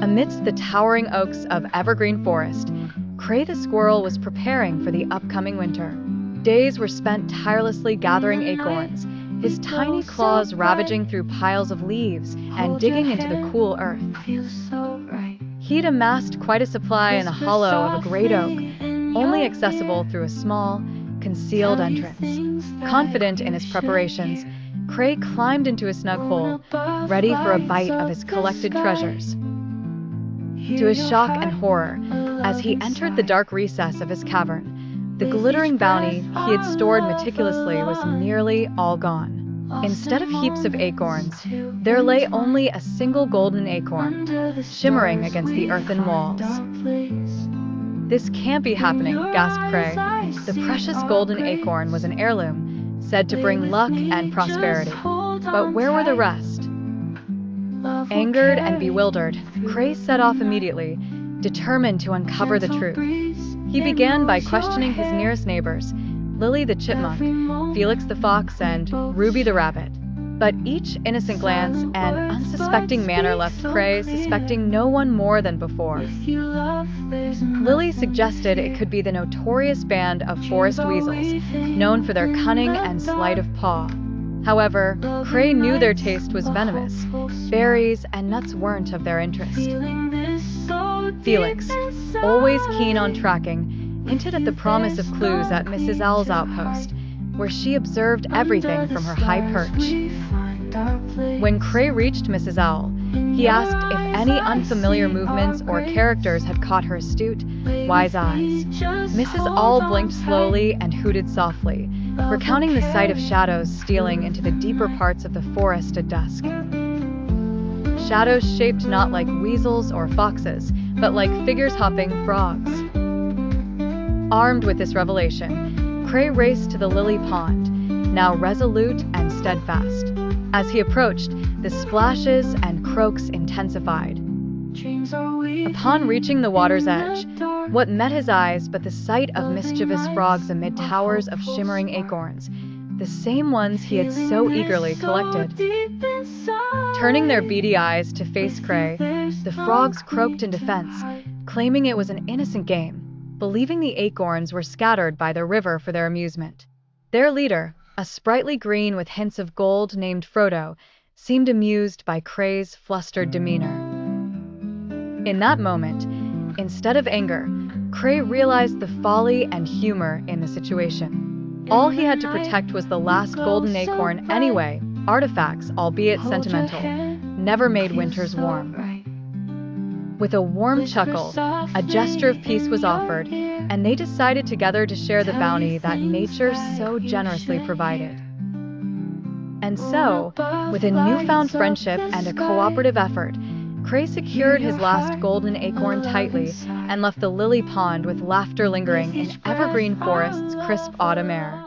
Amidst the towering oaks of Evergreen Forest, Krei the squirrel was preparing for the upcoming winter. Days were spent tirelessly gathering acorns, his tiny claws ravaging through piles of leaves and digging into the cool earth. He'd amassed quite a supply in the hollow of a great oak, only accessible through a small, concealed entrance. Confident in his preparations, Krei climbed into a snug hole, ready for a bite of his collected treasures. To his shock and horror, as he entered the dark recess of his cavern, the glittering bounty he had stored meticulously was nearly all gone. Instead of heaps of acorns, there lay only a single golden acorn, shimmering against the earthen walls. "This can't be happening," gasped Krei. The precious golden acorn was an heirloom, said to bring luck and prosperity. But where were the rest? Angered and bewildered, Krei set off immediately, determined to uncover the truth. He began by questioning his nearest neighbors, Lily the chipmunk, Felix the fox, and Ruby the rabbit. But each innocent glance and unsuspecting manner left Krei suspecting no one more than before. Lily suggested it could be the notorious band of forest weasels, known for their cunning and sleight of paw. However, Krei knew their taste was venomous. Berries and nuts weren't of their interest. Felix, always keen on tracking, hinted at the promise of clues at Mrs. Owl's outpost, where she observed everything from her high perch. When Krei reached Mrs. Owl, he asked if any unfamiliar movements or characters had caught her astute, wise eyes. Mrs. Owl blinked slowly and hooted softly, recounting the sight of shadows stealing into the deeper parts of the forest at dusk. Shadows shaped not like weasels or foxes, but like figures hopping frogs. Armed with this revelation, Krei raced to the lily pond, now resolute and steadfast. As he approached, the splashes and croaks intensified. Upon reaching the water's edge, what met his eyes but the sight of mischievous frogs amid towers of shimmering acorns, the same ones he had so eagerly collected. Turning their beady eyes to face Krei, the frogs croaked in defense, claiming it was an innocent game, believing the acorns were scattered by the river for their amusement. Their leader, a sprightly green with hints of gold named Frodo, seemed amused by Krei's flustered demeanor. In that moment, instead of anger, Krei realized the folly and humor in the situation. All he had to protect was the last golden acorn anyway. Artifacts, albeit sentimental, never made winters warm. With a warm chuckle, a gesture of peace was offered, and they decided together to share the bounty that nature so generously provided. And so, with a newfound friendship and a cooperative effort, Krei secured his last golden acorn tightly and left the lily pond with laughter lingering in Evergreen Forest's crisp autumn air.